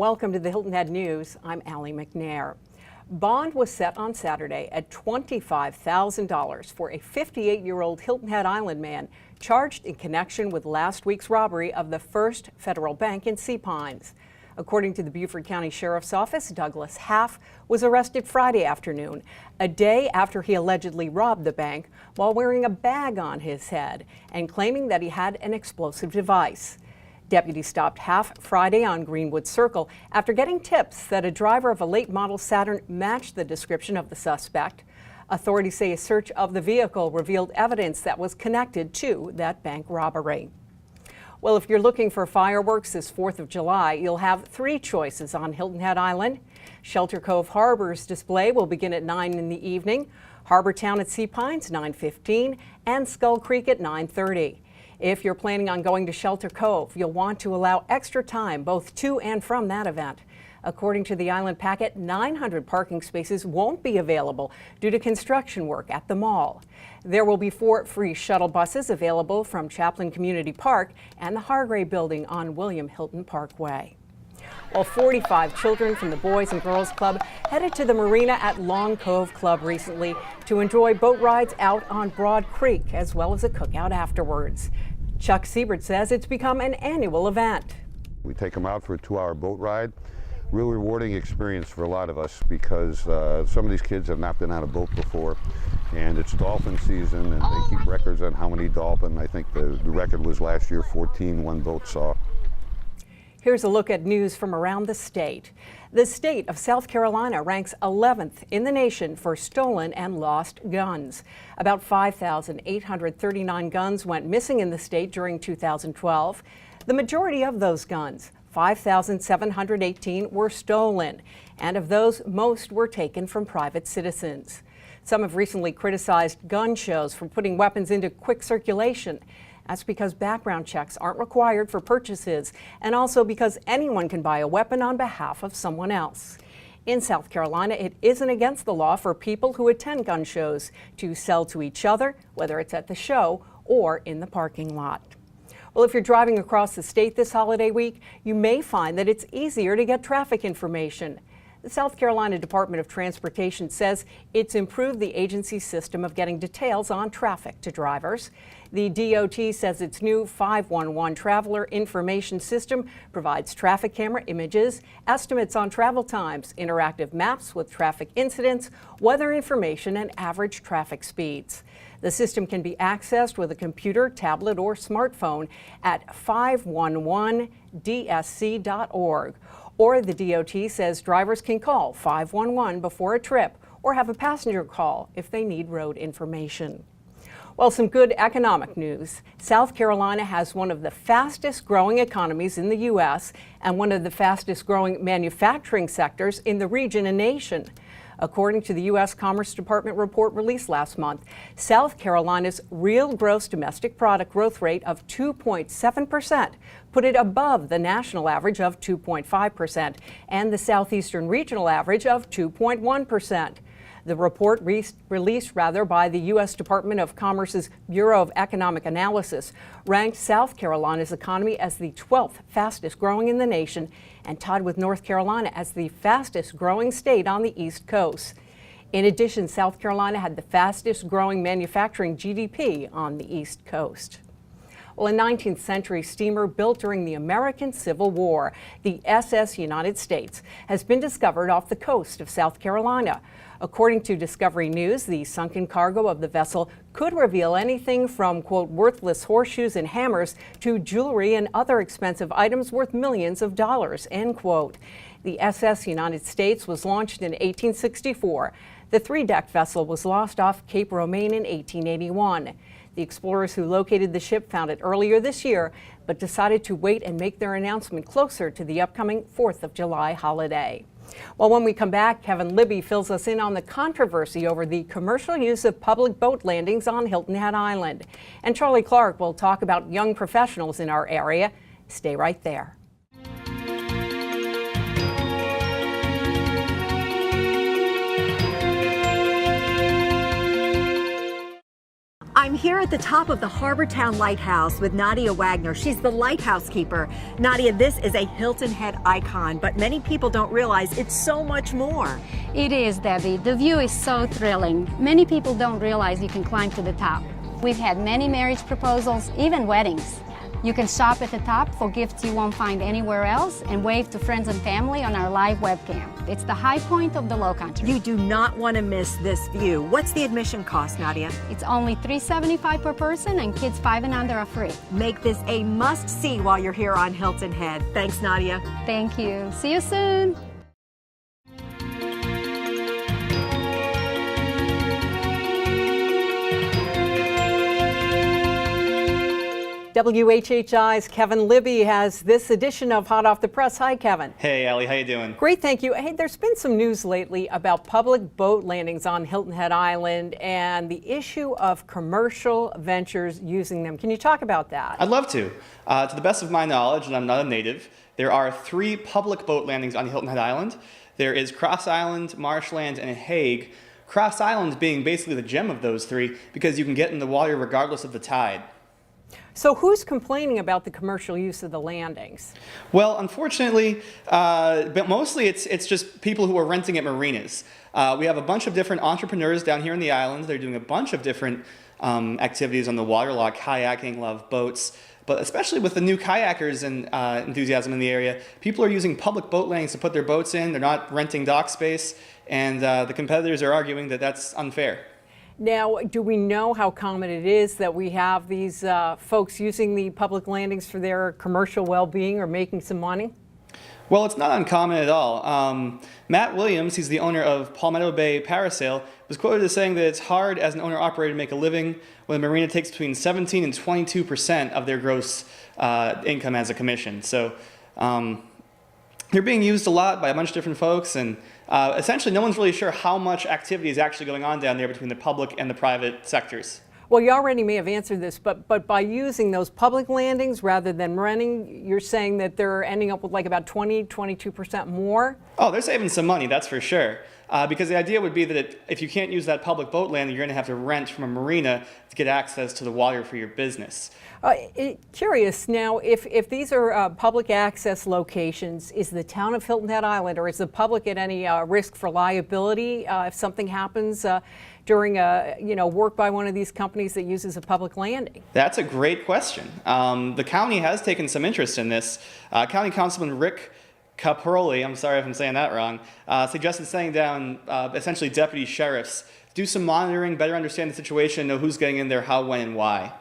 Welcome to the Hilton Head News. I'm Allie McNair. Bond was set on Saturday at $25,000 for a 58-year-old Hilton Head Island man charged in connection with last week's robbery of the First Federal Bank in Sea Pines. According to the Beaufort County Sheriff's Office, Douglas Half was arrested Friday afternoon, a day after he allegedly robbed the bank while wearing a bag on his head and claiming that he had an explosive device. Deputies stopped Half Friday on Greenwood Circle after getting tips that a driver of a late model Saturn matched the description of the suspect. Authorities say a search of the vehicle revealed evidence that was connected to that bank robbery. Well, if you're looking for fireworks this 4th of July, you'll have 3 choices on Hilton Head Island. Shelter Cove Harbor's display will begin at 9 in the evening, Harbor Town at Sea Pines 9:15, and Skull Creek at 9:30. If you're planning on going to Shelter Cove, you'll want to allow extra time both to and from that event. According to the Island Packet, 900 parking spaces won't be available due to construction work at the mall. There will be 4 free shuttle buses available from Chaplin Community Park and the Hargrave Building on William Hilton Parkway. Well, 45 children from the Boys and Girls Club headed to the marina at Long Cove Club recently to enjoy boat rides out on Broad Creek, as well as a cookout afterwards. Chuck Siebert says it's become an annual event. We take them out for a 2-hour boat ride. Real rewarding experience for a lot of us because some of these kids have not been on a boat before, and it's dolphin season and they keep records on how many dolphin. I think the record was last year 14 one boat saw. Here's a look at news from around the state. The state of South Carolina ranks 11th in the nation for stolen and lost guns. About 5,839 guns went missing in the state during 2012. The majority of those guns, 5,718, were stolen, and of those, most were taken from private citizens. Some have recently criticized gun shows for putting weapons into quick circulation. That's because background checks aren't required for purchases, and also because anyone can buy a weapon on behalf of someone else. In South Carolina, it isn't against the law for people who attend gun shows to sell to each other, whether it's at the show or in the parking lot. Well, if you're driving across the state this holiday week, you may find that it's easier to get traffic information. The South Carolina Department of Transportation says it's improved the agency's system of getting details on traffic to drivers. The DOT says its new 511 Traveler Information System provides traffic camera images, estimates on travel times, interactive maps with traffic incidents, weather information, and average traffic speeds. The system can be accessed with a computer, tablet, or smartphone at 511dsc.org. Or the DOT says drivers can call 511 before a trip or have a passenger call if they need road information. Well, some good economic news. South Carolina has one of the fastest growing economies in the U.S. and one of the fastest growing manufacturing sectors in the region and nation. According to the U.S. Commerce Department report released last month, South Carolina's real gross domestic product growth rate of 2.7% put it above the national average of 2.5% and the southeastern regional average of 2.1%. The report released by the U.S. Department of Commerce's Bureau of Economic Analysis ranked South Carolina's economy as the 12th fastest growing in the nation and tied with North Carolina as the fastest growing state on the East Coast. In addition, South Carolina had the fastest growing manufacturing GDP on the East Coast. Well, a 19th century steamer built during the American Civil War, the SS United States, has been discovered off the coast of South Carolina. According to Discovery News, the sunken cargo of the vessel could reveal anything from, quote, worthless horseshoes and hammers to jewelry and other expensive items worth millions of dollars, end quote. The SS United States was launched in 1864. The 3-deck vessel was lost off Cape Romaine in 1881. The explorers who located the ship found it earlier this year, but decided to wait and make their announcement closer to the upcoming 4th of July holiday. Well, when we come back, Kevin Libby fills us in on the controversy over the commercial use of public boat landings on Hilton Head Island. And Charlie Clark will talk about young professionals in our area. Stay right there. I'm here at the top of the Harbortown Lighthouse with Nadia Wagner. She's the lighthouse keeper. Nadia, this is a Hilton Head icon, but many people don't realize it's so much more. It is, Debbie. The view is so thrilling. Many people don't realize you can climb to the top. We've had many marriage proposals, even weddings. You can shop at the top for gifts you won't find anywhere else and wave to friends and family on our live webcam. It's the high point of the Low Country. You do not want to miss this view. What's the admission cost, Nadia? It's only $375 per person, and kids 5 and under are free. Make this a must-see while you're here on Hilton Head. Thanks, Nadia. Thank you. See you soon. WHHI's Kevin Libby has this edition of Hot Off the Press. Hi, Kevin. Hey, Allie, how you doing? Great, thank you. Hey, there's been some news lately about public boat landings on Hilton Head Island and the issue of commercial ventures using them. Can you talk about that? I'd love to. To the best of my knowledge, and I'm not a native, there are 3 public boat landings on Hilton Head Island. There is Cross Island, Marshland, and Hague. Cross Island being basically the gem of those 3 because you can get in the water regardless of the tide. So who's complaining about the commercial use of the landings? Well, unfortunately, but mostly it's just people who are renting at marinas. We have a bunch of different entrepreneurs down here in the island. They're doing a bunch of different activities on the water, like kayaking, love boats. But especially with the new kayakers and enthusiasm in the area, people are using public boat landings to put their boats in. They're not renting dock space, and the competitors are arguing that that's unfair. Now, do we know how common it is that we have these folks using the public landings for their commercial well-being or making some money? Well, it's not uncommon at all. Matt Williams, he's the owner of Palmetto Bay Parasail, was quoted as saying that it's hard as an owner-operator to make a living when a marina takes between 17 and 22% of their gross income as a commission. So they're being used a lot by a bunch of different folks, and essentially no one's really sure how much activity is actually going on down there between the public and the private sectors. Well, you already may have answered this, but by using those public landings rather than renting, you're saying that they're ending up with like about 22% more? Oh, they're saving some money, that's for sure. Because the idea would be that if you can't use that public boat landing, you're going to have to rent from a marina to get access to the water for your business. Curious now, if these are public access locations, is the town of Hilton Head Island or is the public at any risk for liability if something happens during work by one of these companies that uses a public landing? That's a great question. The county has taken some interest in this. County Councilman Rick Caproli, I'm sorry if I'm saying that wrong, suggested sending down essentially deputy sheriffs, do some monitoring, better understand the situation, know who's getting in there, how, when, and why.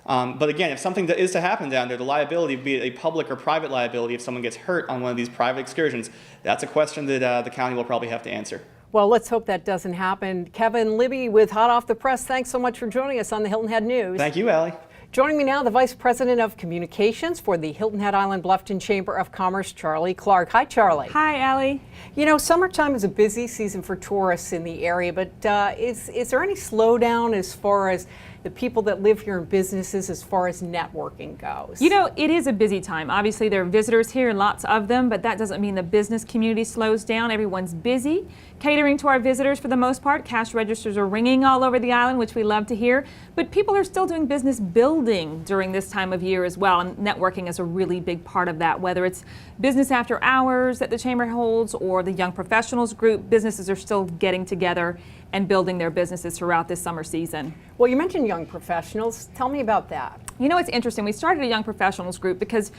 But again, if something is to happen down there, the liability, be it a public or private liability, if someone gets hurt on one of these private excursions, that's a question that the county will probably have to answer. Well, let's hope that doesn't happen. Kevin Libby with Hot Off the Press, thanks so much for joining us on the Hilton Head News. Thank you, Allie. Joining me now, the Vice President of Communications for the Hilton Head Island-Bluffton Chamber of Commerce, Charlie Clark. Hi, Charlie. Hi, Allie. You know, summertime is a busy season for tourists in the area, but is there any slowdown as far as the people that live here in businesses as far as networking goes? You know, it is a busy time. Obviously, there are visitors here, lots of them, but that doesn't mean the business community slows down. Everyone's busy, catering to our visitors for the most part. Cash registers are ringing all over the island, which we love to hear, but people are still doing business building during this time of year as well, and networking is a really big part of that. Whether it's business after hours that the Chamber holds or the Young Professionals group, businesses are still getting together and building their businesses throughout this summer season. Well, you mentioned Young Professionals. Tell me about that. You know, it's interesting. We started a Young Professionals group because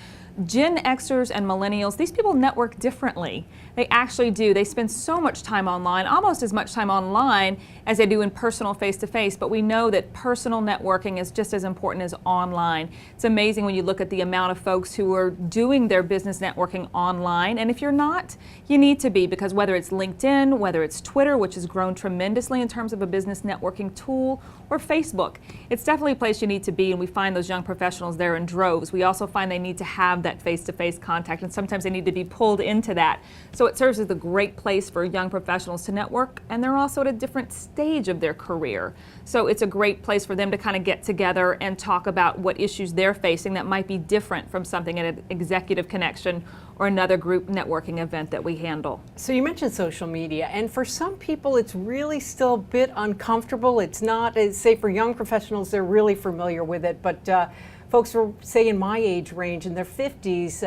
Gen Xers and Millennials, these people network differently. They actually do. They spend so much time online, almost as much time online as they do in personal face-to-face, but we know that personal networking is just as important as online. It's amazing when you look at the amount of folks who are doing their business networking online, and if you're not, you need to be, because whether it's LinkedIn, whether it's Twitter, which has grown tremendously in terms of a business networking tool, or Facebook, it's definitely a place you need to be, and we find those young professionals there in droves. We also find they need to have that face-to-face contact, and sometimes they need to be pulled into that. So it serves as a great place for young professionals to network, and they're also at a different stage of their career. So it's a great place for them to kind of get together and talk about what issues they're facing that might be different from something at an executive connection or another group networking event that we handle. So you mentioned social media, and for some people it's really still a bit uncomfortable. It's not, as say for young professionals, they're really familiar with it, but folks who are, say, in my age range, in their 50s,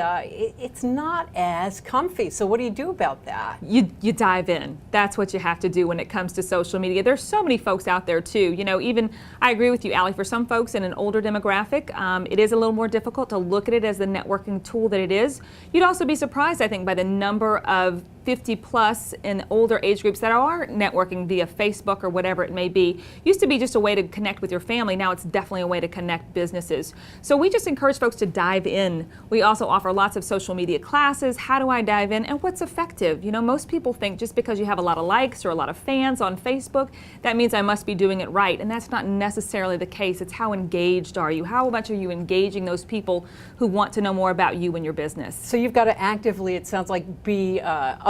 it's not as comfy. So what do you do about that? You dive in. That's what you have to do when it comes to social media. There's so many folks out there too. You know, even I agree with you, Allie, for some folks in an older demographic, it is a little more difficult to look at it as the networking tool that it is. You'd also be surprised, I think, by the number of 50 plus in older age groups that are networking via Facebook or whatever it may be. Used to be just a way to connect with your family. Now it's definitely a way to connect businesses. So we just encourage folks to dive in. We also offer lots of social media classes. How do I dive in and what's effective? You know, most people think just because you have a lot of likes or a lot of fans on Facebook, that means I must be doing it right. And that's not necessarily the case. It's how engaged are you? How much are you engaging those people who want to know more about you and your business? So you've got to actively, it sounds like, be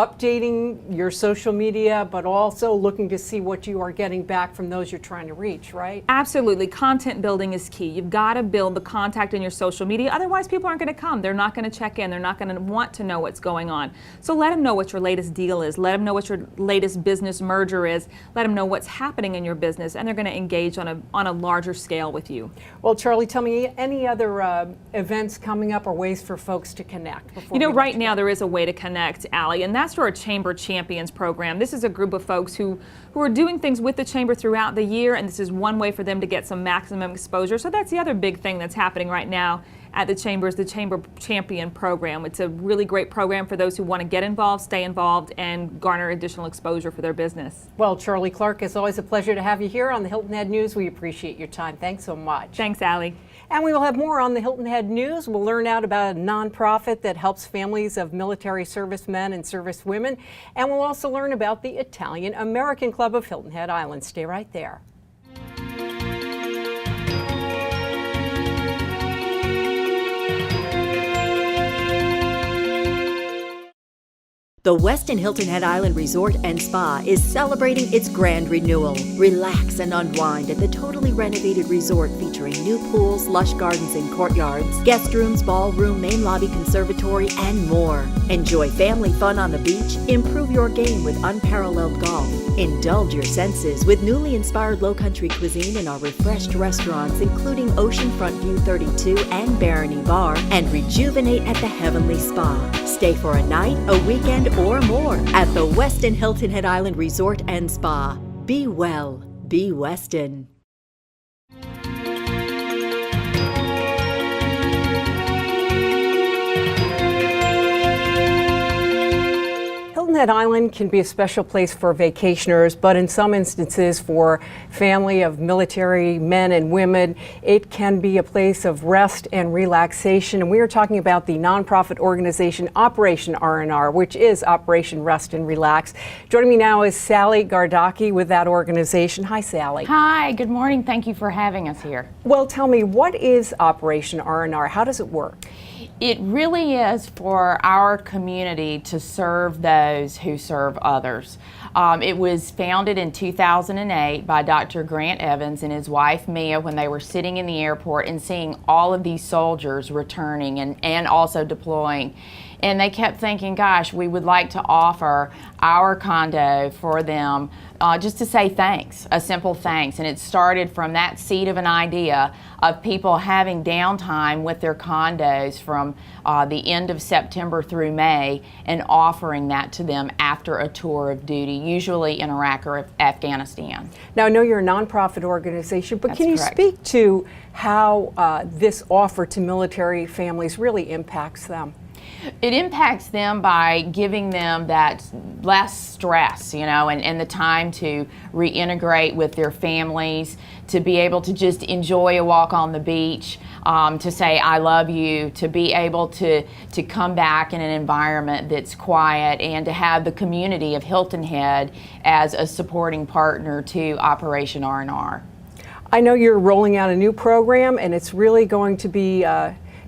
updating your social media, but also looking to see what you are getting back from those you're trying to reach, right? Absolutely. Content building is key. You've got to build the contact in your social media. Otherwise, people aren't going to come. They're not going to check in. They're not going to want to know what's going on. So let them know what your latest deal is. Let them know what your latest business merger is. Let them know what's happening in your business, and they're going to engage on a larger scale with you. Well, Charlie, tell me any other events coming up or ways for folks to connect? You know, right now there is a way to connect, Allie, and that's through our Chamber Champions program. This is a group of folks who are doing things with the Chamber throughout the year, and this is one way for them to get some maximum exposure. So that's the other big thing that's happening right now at the Chamber is the Chamber Champion program. It's a really great program for those who want to get involved, stay involved, and garner additional exposure for their business. Well, Charlie Clark, it's always a pleasure to have you here on the Hilton Head News. We appreciate your time. Thanks so much. Thanks, Allie. And we will have more on the Hilton Head News. We'll learn out about a nonprofit that helps families of military servicemen and servicewomen. And we'll also learn about the Italian American Club of Hilton Head Island. Stay right there. The Westin Hilton Head Island Resort and Spa is celebrating its grand renewal. Relax and unwind at the totally renovated resort featuring new pools, lush gardens and courtyards, guest rooms, ballroom, main lobby, conservatory, and more. Enjoy family fun on the beach, improve your game with unparalleled golf, indulge your senses with newly inspired low-country cuisine in our refreshed restaurants including Oceanfront View 32 and Barony Bar, and rejuvenate at the Heavenly Spa. Stay for a night, a weekend, or more at the Westin Hilton Head Island Resort and Spa. Be well, be Westin. Hilton Head Island can be a special place for vacationers, but in some instances for family of military men and women, it can be a place of rest and relaxation. And we are talking about the nonprofit organization Operation R&R, which is Operation Rest and Relax. Joining me now is Sally Gardocki with that organization. Hi, Sally. Hi, good morning. Thank you for having us here. Well, tell me, what is Operation R&R? How does it work? It really is for our community to serve those who serve others. It was founded in 2008 by Dr. Grant Evans and his wife Mia when they were sitting in the airport and seeing all of these soldiers returning and also deploying. And they kept thinking, gosh, we would like to offer our condo for them just to say thanks, a simple thanks. And it started from that seed of an idea of people having downtime with their condos from the end of September through May and offering that to them after a tour of duty, usually in Iraq or Afghanistan. Now, I know you're a nonprofit organization, but That's can you correct. speak to how this offer to military families really impacts them? It impacts them by giving them that less stress, you know, and the time to reintegrate with their families, to be able to just enjoy a walk on the beach, to say I love you, to be able to come back in an environment that's quiet, and to have the community of Hilton Head as a supporting partner to Operation R&R. I know you're rolling out a new program, and it's really going to be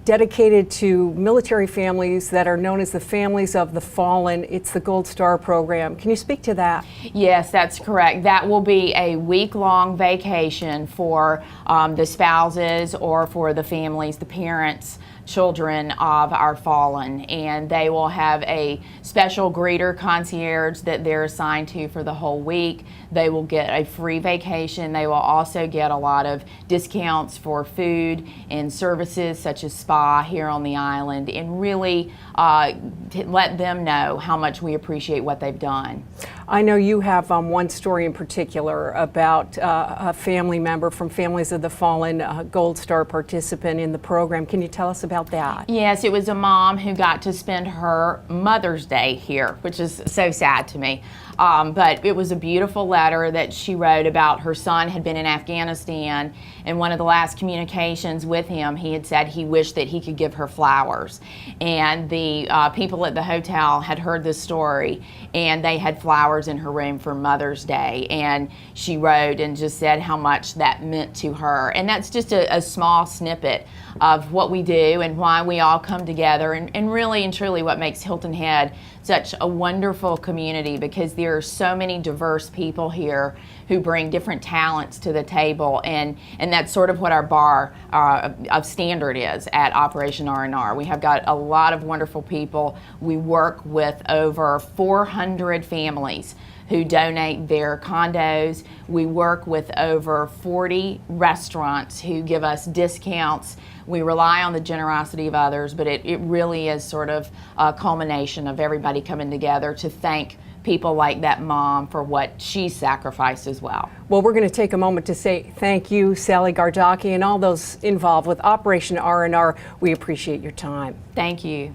dedicated to military families that are known as the Families of the Fallen. It's the Gold Star program. Can you speak to that? Yes, that's correct. That will be a week-long vacation for the spouses or for the families, the parents, children of our fallen, and they will have a special greeter concierge that they're assigned to for the whole week. They will get a free vacation. They will also get a lot of discounts for food and services such as spa here on the island, and really to let them know how much we appreciate what they've done. I know you have one story in particular about a family member from Families of the Fallen, a Gold Star participant in the program. Can you tell us about that? Yes, it was a mom who got to spend her Mother's Day here, which is so sad to me. But it was a beautiful letter that she wrote about her son had been in Afghanistan, and one of the last communications with him, he had said he wished that he could give her flowers. And the people at the hotel had heard this story, and they had flowers in her room for Mother's Day. And she wrote and just said how much that meant to her. And that's just a small snippet of what we do and why we all come together, and really and truly what makes Hilton Head such a wonderful community, because there are so many diverse people here who bring different talents to the table, and that's sort of what our bar of standard is at Operation R&R. We have got a lot of wonderful people. We work with over 400 families who donate their condos. We work with over 40 restaurants who give us discounts. We rely on the generosity of others, but it really is sort of a culmination of everybody coming together to thank people like that mom for what she sacrificed as well. Well, we're going to take a moment to say thank you, Sally Gardocki, and all those involved with Operation R&R. We appreciate your time. Thank you.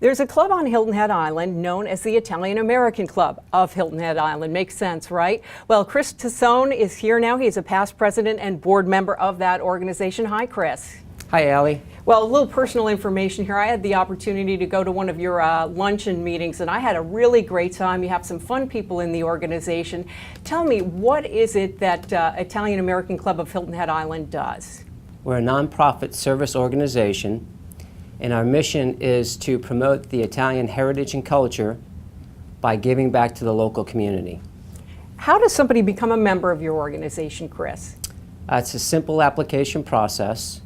There's a club on Hilton Head Island known as the Italian American Club of Hilton Head Island. Makes sense, right? Well, Chris Tassone is here now. He's a past president and board member of that organization. Hi, Chris. Hi, Allie. Well, a little personal information here. I had the opportunity to go to one of your luncheon meetings, and I had a really great time. You have some fun people in the organization. Tell me, what is it that Italian American Club of Hilton Head Island does? We're a nonprofit service organization, and our mission is to promote the Italian heritage and culture by giving back to the local community. How does somebody become a member of your organization, Chris? It's a simple application process.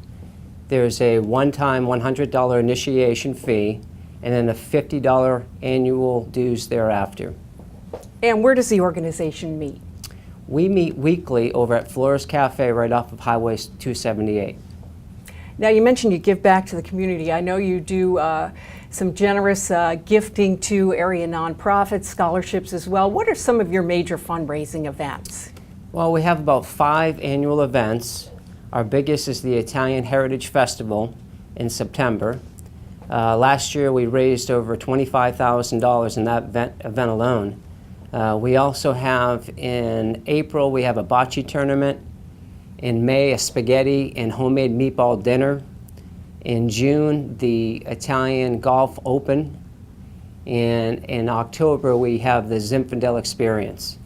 There's a one-time $100 initiation fee, and then a $50 annual dues thereafter. And where does the organization meet? We meet weekly over at Flores Cafe right off of Highway 278. Now, you mentioned you give back to the community. I know you do some generous gifting to area nonprofits, scholarships as well. What are some of your major fundraising events? Well, we have about 5 annual events. Our biggest is the Italian Heritage Festival in September. Last year we raised over $25,000 in that event alone. We also have in April, we have a bocce tournament. In May, a spaghetti and homemade meatball dinner. In June, the Italian Golf Open. And in October, we have the Zinfandel Experience.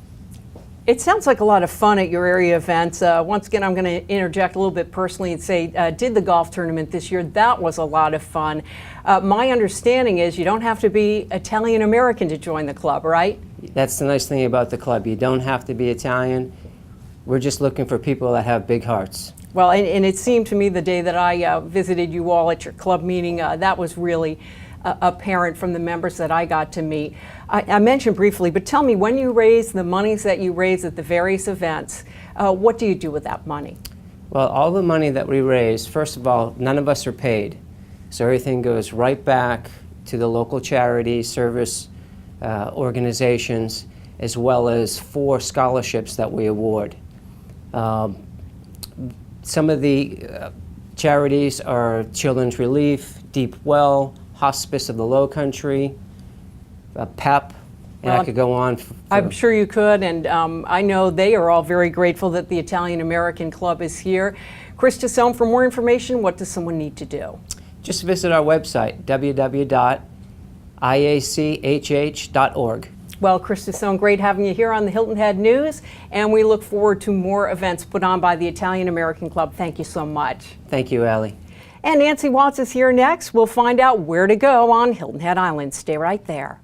It sounds like a lot of fun at your area events. Once again, I'm going to interject a little bit personally and say, did the golf tournament this year. That was a lot of fun. My understanding is you don't have to be Italian American to join the club, right? That's the nice thing about the club. You don't have to be Italian. We're just looking for people that have big hearts. Well, and it seemed to me the day that I visited you all at your club meeting, that was really apparent from the members that I got to meet. I mentioned briefly, but tell me, when you raise the monies that you raise at the various events, what do you do with that money? Well, all the money that we raise, first of all, none of us are paid. So everything goes right back to the local charity service organizations, as well as 4 scholarships that we award. Some of the charities are Children's Relief, Deep Well, Hospice of the Low Country, PEP, and Well, I could go on. I'm sure you could, and I know they are all very grateful that the Italian American Club is here. Chris Tassone, for more information, what does someone need to do? Just visit our website, www.iachhh.org. Well, Chris Tassone, great having you here on the Hilton Head News, and we look forward to more events put on by the Italian American Club. Thank you so much. Thank you, Allie. And Nancy Watts is here next. We'll find out where to go on Hilton Head Island. Stay right there.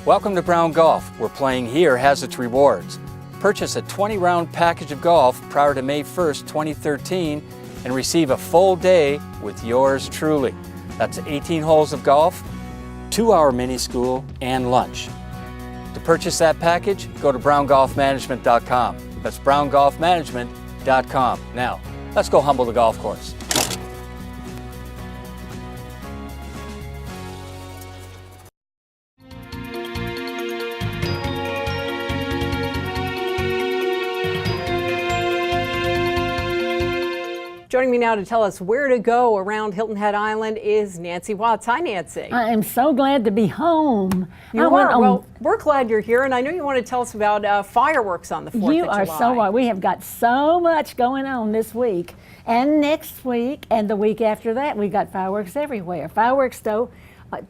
Welcome to Brown Golf, where playing here has its rewards. Purchase a 20-round package of golf prior to May 1st, 2013, and receive a full day with yours truly. That's 18 holes of golf, 2-hour mini school, and lunch. To purchase that package, go to browngolfmanagement.com. That's browngolfmanagement.com. Now, let's go humble the golf course. Joining me now to tell us where to go around Hilton Head Island is Nancy Watts. Hi, Nancy. I am so glad to be home. You are? Well, we're glad you're here, and I know you want to tell us about fireworks on the 4th of July. You are so right. We have got so much going on this week and next week and the week after that. We've got fireworks everywhere. Fireworks, though,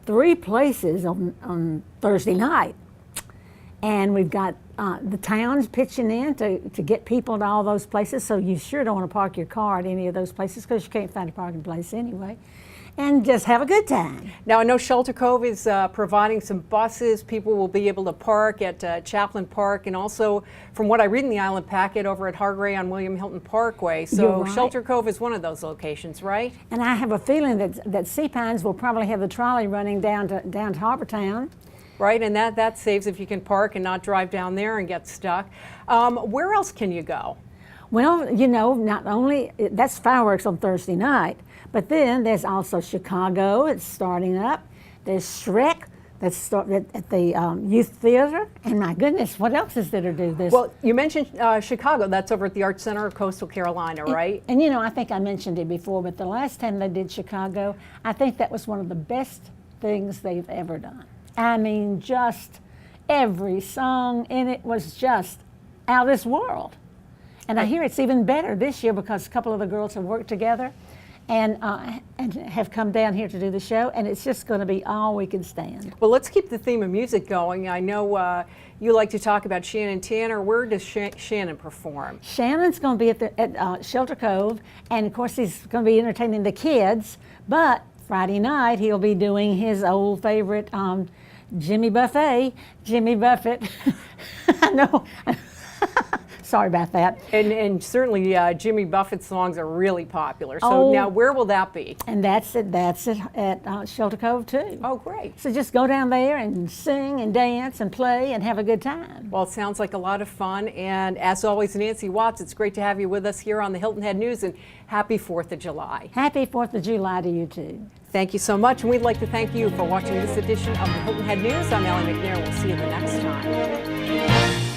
3 places on Thursday night. And we've got the towns pitching in to get people to all those places, so you sure don't want to park your car at any of those places because you can't find a parking place anyway. And just have a good time. Now, I know Shelter Cove is providing some buses. People will be able to park at Chaplin Park, and also, from what I read in the Island Packet, over at Hargray on William Hilton Parkway. So right. Shelter Cove is one of those locations, right? And I have a feeling that Sea Pines will probably have the trolley running down to Harbortown. Right, and that saves if you can park and not drive down there and get stuck. Where else can you go? Well, you know, not only, that's fireworks on Thursday night, but then there's also Chicago, it's starting up. There's Shrek, that's at the Youth Theater. And my goodness, what else is there to do this? Well, you mentioned Chicago, that's over at the Arts Center of Coastal Carolina, right? And you know, I think I mentioned it before, but the last time they did Chicago, I think that was one of the best things they've ever done. I mean, just every song in it was just out of this world. And I hear it's even better this year because a couple of the girls have worked together and have come down here to do the show, and it's just going to be all we can stand. Well, let's keep the theme of music going. I know you like to talk about Shannon Tanner. Where does Shannon perform? Shannon's going to be at Shelter Cove, and of course he's going to be entertaining the kids, but Friday night he'll be doing his old favorite Jimmy Buffett. I know. Sorry about that. And certainly Jimmy Buffett songs are really popular. So now where will that be? And that's at Shelter Cove too. Oh, great. So just go down there and sing and dance and play and have a good time. Well, it sounds like a lot of fun. And as always, Nancy Watts, it's great to have you with us here on the Hilton Head News, and happy 4th of July. Happy 4th of July to you too. Thank you so much, and we'd like to thank you for watching this edition of the Hilton Head News. I'm Ellen McNair. We'll see you the next time.